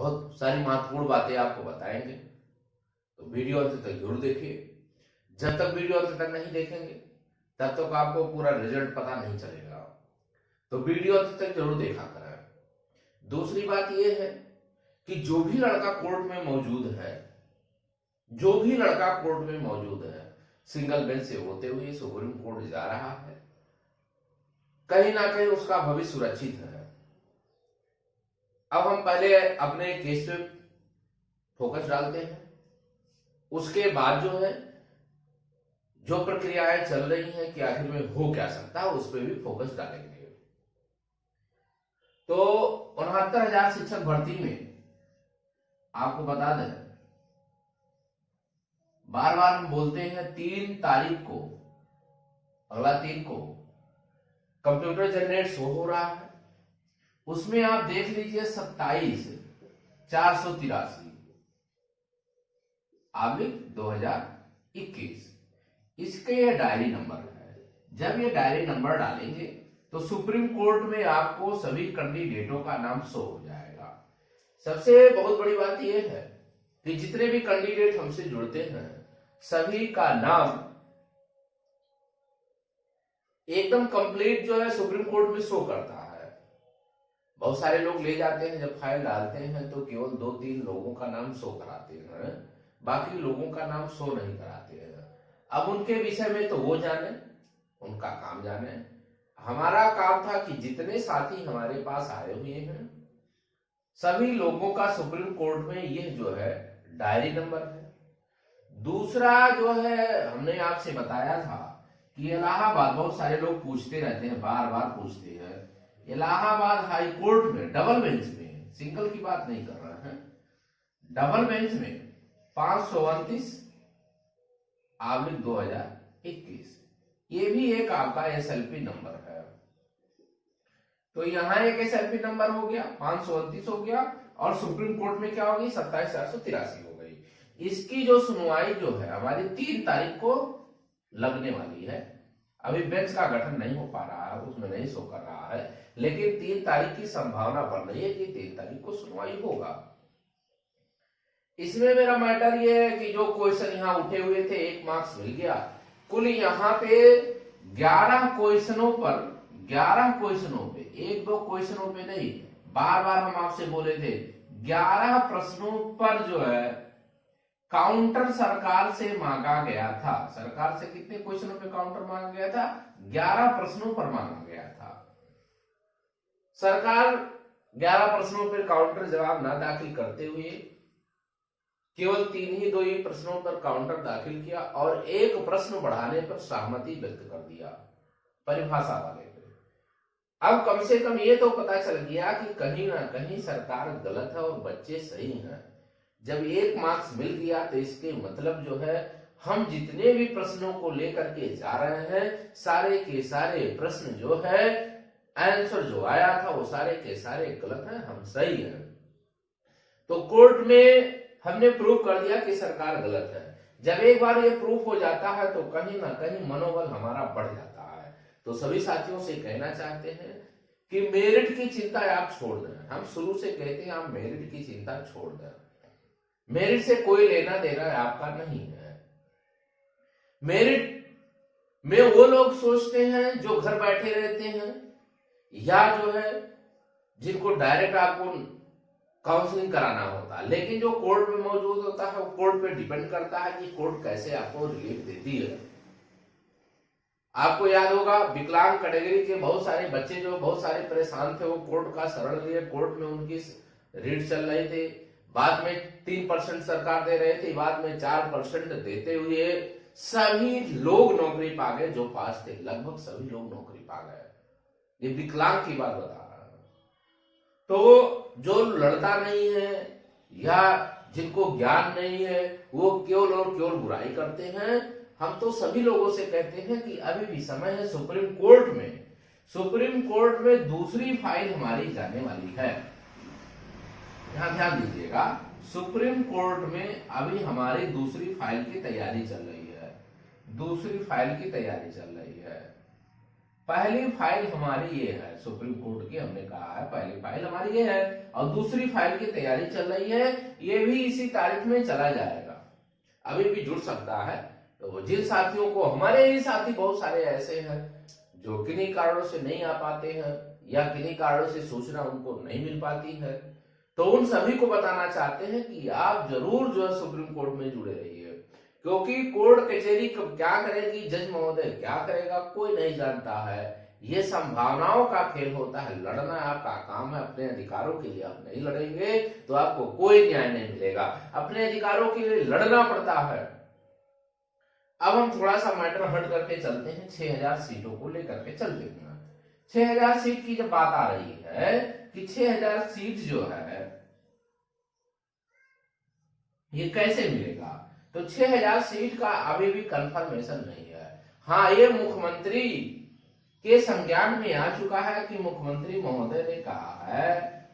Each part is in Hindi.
बहुत सारी महत्वपूर्ण बातें आपको बताएंगे, तो वीडियो अंत तक जरूर देखिए। जब तक वीडियो अंत तक नहीं देखेंगे तब तक आपको पूरा रिजल्ट पता नहीं चलेगा, तो वीडियो अंत तक जरूर देखा करें। दूसरी बात यह है कि जो भी लड़का कोर्ट में मौजूद है, जो भी लड़का कोर्ट में मौजूद है, सिंगल बेंच से होते हुए सुप्रीम कोर्ट जा रहा है, कहीं ना कहीं उसका भविष्य सुरक्षित है। अब हम पहले अपने केस पे फोकस डालते हैं, उसके बाद जो है जो प्रक्रियाएं चल रही हैं कि आखिर में हो क्या सकता है, उस पर भी फोकस डालेंगे। तो 69,000 शिक्षक भर्ती में आपको बता दें, बार बार हम बोलते हैं 3 तारीख को, अगला 3 को कंप्यूटर जनरेट शो हो रहा है। उसमें आप देख लीजिए 27,483 2021, इसके ये डायरी नंबर है। जब ये डायरी नंबर डालेंगे तो सुप्रीम कोर्ट में आपको सभी कैंडिडेटों का नाम शो हो जाएगा। सबसे बहुत बड़ी बात यह है कि जितने भी कैंडिडेट हमसे जुड़ते हैं, सभी का नाम एकदम कंप्लीट जो है सुप्रीम कोर्ट में शो करता है। बहुत सारे लोग ले जाते हैं, जब फाइल डालते हैं तो केवल 2-3 लोगों का नाम शो कराते हैं, बाकी लोगों का नाम शो नहीं कराते हैं। अब उनके विषय में तो वो जाने, उनका काम जाने। हमारा काम था कि जितने साथी हमारे पास आए हुए हैं, सभी लोगों का सुप्रीम कोर्ट में यह जो है डायरी नंबर है। दूसरा जो है, हमने आपसे बताया था कि इलाहाबाद, बहुत सारे लोग पूछते रहते हैं, बार बार पूछते हैं, इलाहाबाद हाई कोर्ट में डबल बेंच में, सिंगल की बात नहीं कर रहे हैं, डबल बेंच में 529/2021, ये भी एक आपका एसएलपी नंबर है। तो यहां एक एसएलपी नंबर हो गया, 529 हो गया, और सुप्रीम कोर्ट में क्या होगी, 27,483 हो गई। इसकी जो सुनवाई जो है हमारी 3 तारीख को लगने वाली है। अभी बेंच का गठन नहीं हो पा रहा है, उसमें नहीं शो कर रहा है, लेकिन 3 तारीख की संभावना बन रही है कि 3 तारीख को सुनवाई होगा। इसमें मेरा मैटर ये है कि जो क्वेश्चन यहाँ उठे हुए थे, 1 मार्क्स मिल गया। कुल यहाँ पे 11 क्वेश्चनों पर, 11 क्वेश्चनों पे, 1-2 क्वेश्चनों पे नहीं, बार बार हम आपसे बोले थे 11 प्रश्नों पर जो है काउंटर सरकार से मांगा गया था। सरकार से कितने क्वेश्चनों पे काउंटर मांगा गया था? 11 प्रश्नों पर मांगा गया था। सरकार 11 प्रश्नों पर काउंटर जवाब ना दाखिल करते हुए केवल 2 ही प्रश्नों पर काउंटर दाखिल किया और 1 प्रश्न बढ़ाने पर सहमति व्यक्त कर दिया परिभाषा वाले पे। अब कम से कम ये तो पता चल गया कि कहीं ना कहीं सरकार गलत है और बच्चे सही हैं। जब 1 मार्क्स मिल गया तो इसके मतलब जो है, हम जितने भी प्रश्नों को लेकर के जा रहे हैं, सारे के सारे प्रश्न जो है, आंसर जो आया था वो सारे के सारे गलत हैं, हम सही हैं। तो कोर्ट में हमने प्रूफ कर दिया कि सरकार गलत है। जब एक बार ये प्रूफ हो जाता है तो कहीं ना कहीं मनोबल हमारा बढ़ जाता है। तो सभी साथियों से कहना चाहते हैं कि मेरिट की चिंता आप छोड़ दें। हम शुरू से कहते हैं आप मेरिट की चिंता छोड़ दें। मेरिट से कोई लेना देना आपका नहीं है। मेरिट में वो लोग सोचते हैं जो घर बैठे रहते हैं, या जो है जिनको डायरेक्ट आपको काउंसलिंग कराना होता है। लेकिन जो कोर्ट में मौजूद होता है वो कोर्ट पे डिपेंड करता है कि कोर्ट कैसे आपको रिलीफ देती है। आपको याद होगा विकलांग कैटेगरी के बहुत सारे बच्चे जो बहुत सारे परेशान थे, वो कोर्ट का शरण लिए, कोर्ट में उनकी रीट चल रही थी। बाद में 3% सरकार दे रहे थे, बाद में 4% देते हुए सभी लोग नौकरी पा गए। जो पास थे लगभग सभी लोग नौकरी पा गए। ये विकलांग की बात बता रहा है। तो जो लड़ता नहीं है या जिनको ज्ञान नहीं है, वो केवल और केवल बुराई करते हैं। हम तो सभी लोगों से कहते हैं कि अभी भी समय है। सुप्रीम कोर्ट में दूसरी फाइल हमारी जाने वाली है। यहां ध्यान दीजिएगा, सुप्रीम कोर्ट में अभी हमारी दूसरी फाइल की तैयारी चल रही है। दूसरी फाइल की तैयारी चल रही है। पहली फाइल हमारी ये है, सुप्रीम कोर्ट की, हमने कहा है पहली फाइल हमारी ये है, और दूसरी फाइल की तैयारी चल रही है, ये भी इसी तारीख में चला जाएगा, अभी भी जुड़ सकता है। तो जिन साथियों को, हमारे ही साथी बहुत सारे ऐसे हैं जो किन्हीं कारणों से नहीं आ पाते हैं या किन्हीं कारणों से सूचना उनको नहीं मिल पाती है, तो उन सभी को बताना चाहते हैं कि आप जरूर जो है सुप्रीम कोर्ट में जुड़े रहिए, क्योंकि कोर्ट कचहरी कब क्या करेगी, जज महोदय क्या करेगा, कोई नहीं जानता है। ये संभावनाओं का खेल होता है, लड़ना आपका काम है। अपने अधिकारों के लिए आप नहीं लड़ेंगे तो आपको कोई न्याय नहीं मिलेगा, अपने अधिकारों के लिए लड़ना पड़ता है। अब हम थोड़ा सा मैटर हट करके चलते हैं, 6000 सीटों को लेकर के चलते हैं। 6000 सीट की जब बात आ रही है कि 6000 सीट जो है ये कैसे मिलेगा, तो 6000 सीट का अभी भी कंफर्मेशन नहीं है। हाँ, ये मुख्यमंत्री के संज्ञान में आ चुका है कि मुख्यमंत्री महोदय ने कहा है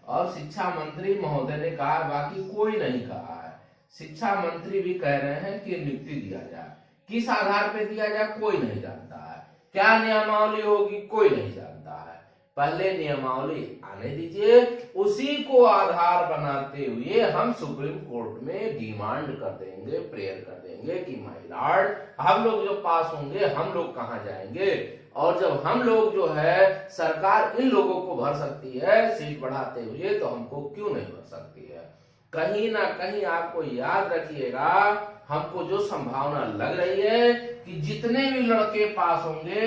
और शिक्षा मंत्री महोदय ने कहा, बाकी कोई नहीं कहा है। शिक्षा मंत्री भी कह रहे हैं कि नियुक्ति दिया जाए, किस आधार पे दिया जाए कोई नहीं जानता है, क्या नियमावली होगी कोई नहीं जानता है। पहले नियमावली आने दीजिए, उसी को आधार बनाते हुए हम सुप्रीम कोर्ट में डिमांड कर देंगे, प्रेयर कर देंगे कि माय लॉर्ड, हम लोग जो पास होंगे हम लोग कहां जाएंगे, और जब हम लोग जो है, सरकार इन लोगों को भर सकती है सीट बढ़ाते हुए, तो हमको क्यों नहीं भर सकती है। कहीं ना कहीं आपको याद रखिएगा, हमको जो संभावना लग रही है कि जितने भी लड़के पास होंगे,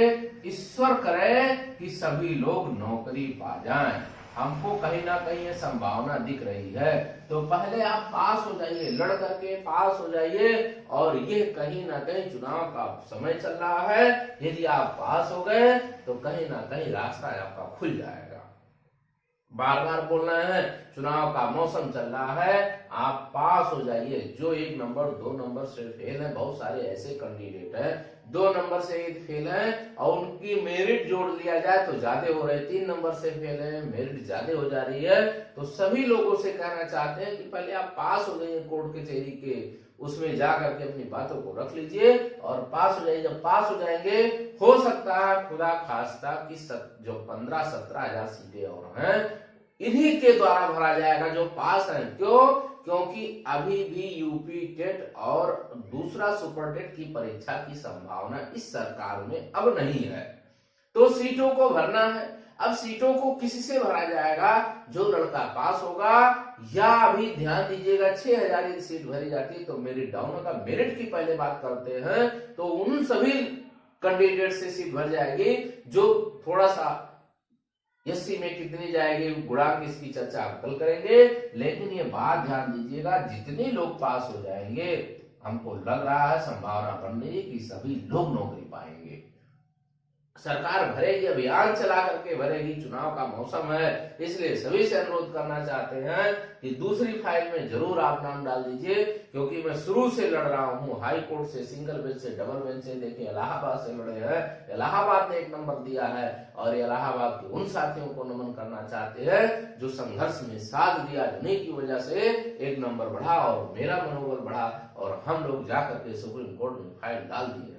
ईश्वर करे कि सभी लोग नौकरी पा जाएं, हमको कहीं ना कहीं ये संभावना दिख रही है। तो पहले आप पास हो जाइए, लड़ करके पास हो जाइए, और ये कहीं ना कहीं चुनाव का समय चल रहा है, यदि आप पास हो गए तो कहीं ना कहीं रास्ता आपका खुल जाएगा। बार बार बोलना है, चुनाव का मौसम चल रहा है, आप पास हो जाइए। जो 1 नंबर 2 नंबर से फेल है, बहुत सारे ऐसे कैंडिडेट हैं 2 नंबर से फेल है और उनकी मेरिट जोड़ लिया जाए तो ज्यादा हो रहे, 3 नंबर से फेल है, मेरिट ज्यादा हो जा रही है। तो सभी लोगों से कहना चाहते हैं कि पहले आप पास हो जाइए, कोर्ट कचहरी के उसमें जा करके अपनी बातों को रख लीजिए और पास हो जाइए। जब पास हो जाएंगे, हो सकता है खुदा खास्ता कि जो 15-17 हजार सीटें और हैं, इन्हीं के द्वारा भरा जाएगा जो पास है। क्यों? क्योंकि अभी भी यूपी टेट और दूसरा सुपर टेट की परीक्षा की संभावना इस सरकार में अब नहीं है, तो सीटों को भरना है। अब सीटों को किसी से भरा जाएगा, जो लड़का पास होगा, या अभी ध्यान दीजिएगा 6000 यदि सीट भरी जाती है तो मेरिट डाउन होगा। मेरिट की पहले बात करते हैं तो उन सभी कैंडिडेट से सीट भर जाएगी जो थोड़ा सा एससी में कितनी जाएगी, गुणांक इसकी चर्चा आप कल करेंगे। लेकिन ये बात ध्यान दीजिएगा, जितने लोग पास हो जाएंगे, हमको लग रहा है संभावना बन रही है कि सभी लोग नौकरी पाएंगे। सरकार भरेगी, अभियान चला करके भरेगी, चुनाव का मौसम है, इसलिए सभी से अनुरोध करना चाहते हैं कि दूसरी फाइल में जरूर आप नाम डाल दीजिए, क्योंकि मैं शुरू से लड़ रहा हूं, हाई कोर्ट से, सिंगल बेंच से, डबल बेंच से, देखिए इलाहाबाद से लड़े हैं, इलाहाबाद ने 1 नंबर दिया है, और इलाहाबाद के उन साथियों को नमन करना चाहते हैं जो संघर्ष में साथ दिया, जिन्हीं की वजह से 1 नंबर बढ़ा और मेरा मनोबल बढ़ा और हम लोग जाकर के सुप्रीम कोर्ट में फाइल डाल दिए।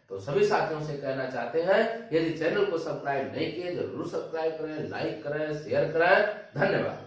तो सभी साथियों से कहना चाहते हैं, यदि चैनल को सब्सक्राइब नहीं किए जरूर सब्सक्राइब करें, लाइक करें, शेयर करें। धन्यवाद।